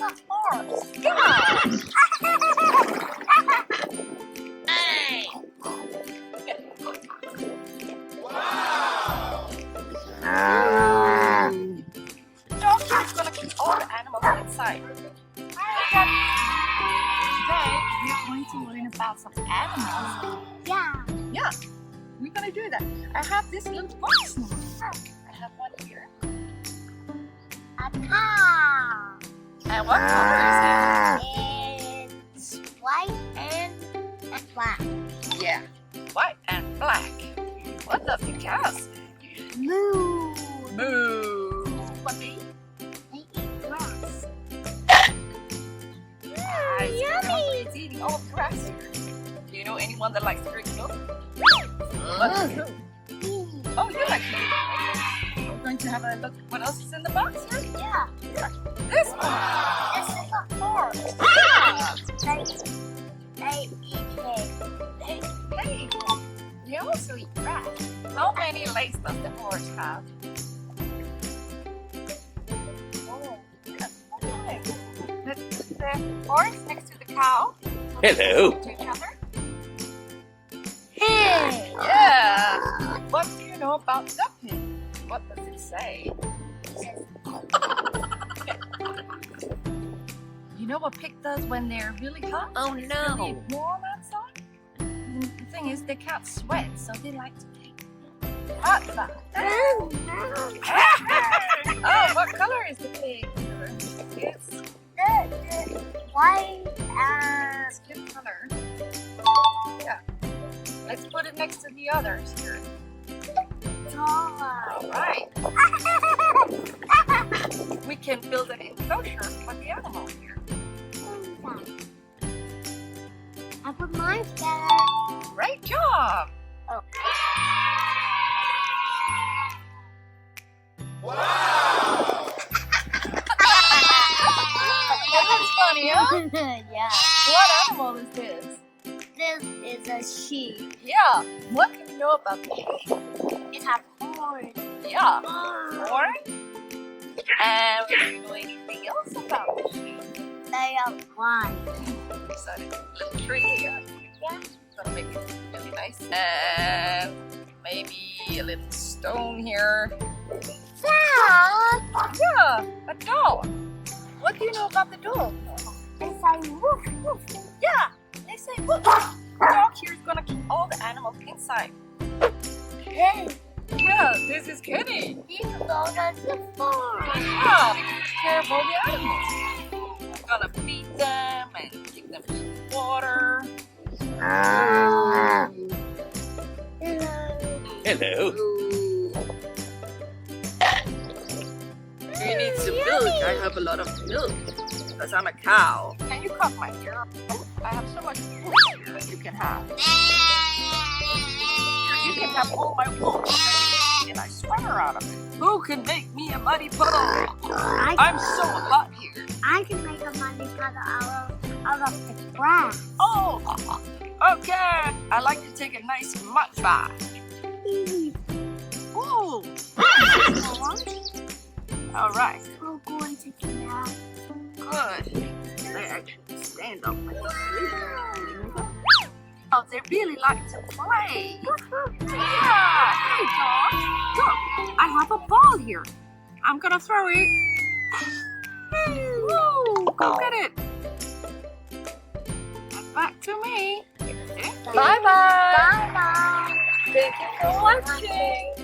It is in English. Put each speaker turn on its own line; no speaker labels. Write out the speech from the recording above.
a horse. Yeah.
Hey!
Dog is gonna keep all the animals inside. Today we're going to learn about some animals.
Yeah.
We're gonna do that. I have this little box now. I have one here.
A cow.
And what color is
It's white and black.
it? Yeah, white and black. What does the cow say?
Moo.
Moo. What they eat?
They eat grass.
Nice.
Yummy.
It's eating all the grass here. Do you know anyone that likes to drink milk?
Mm.
Who? Oh, you like milk. We're going to have a look. What else is in the box here?
Yeah.
This one.
This is a horse.
Ah!
They eat hay.
Hey, they also eat grass. How many legs does the horse have? Oh, okay. Let's put the horse next to the cow.
Hello.
To each other.
Hey.
Yeah. What do you know about the pig? What does it say? You know what pig does when they're really hot?
Oh,
It's
no.
really warm outside. And the thing is, they can't sweat, so they like to take hot bath. Oh, what color is the pig? It's
White
skin color. Yeah. Let's put it next to the others here.
dog.
All right. We can build an enclosure for the animal here.
I put mine together.
Great job.
Oh.
That was funny, huh?
Yeah.
What animal is this?
This is a sheep.
Yeah. What do you know about the sheep?
It has horns.
Yeah.
Oh.
Horn. And do you know anything else about the sheep?
They are white.
So a little tree here.
Yeah.
Gonna make it really nice. And maybe a little stone here.
Dad,
Yeah, a dog. What do you know about the dog?
it's a woof woof.
Yeah, they say woof. The dog here is gonna keep all the animals inside.
Hey,
Yeah, this is Kenny.
you go to the farm.
Yeah, take care of all the animals. Gonna feed them and give them some water.
Hello.
Hello.
You need some milk. I have a lot of milk because I'm a cow. Can you cut my hair? I have so much milk here that you can have. You can have all my wool and I sweater out of it. Who can make me a muddy puddle? I'm so hot here.
I can make a money puddle out of the grass.
Oh, okay. I like to take a nice mud bath. Ooh. All right.
We're going to get out.
Good. There, I can stand up like this. Oh, they really like to play. Yeah. Hey, dog. Look, I have a ball here. I'm gonna throw it. Woo! Go get it. And back to me. Bye-bye.
Bye bye.
Thank you for watching.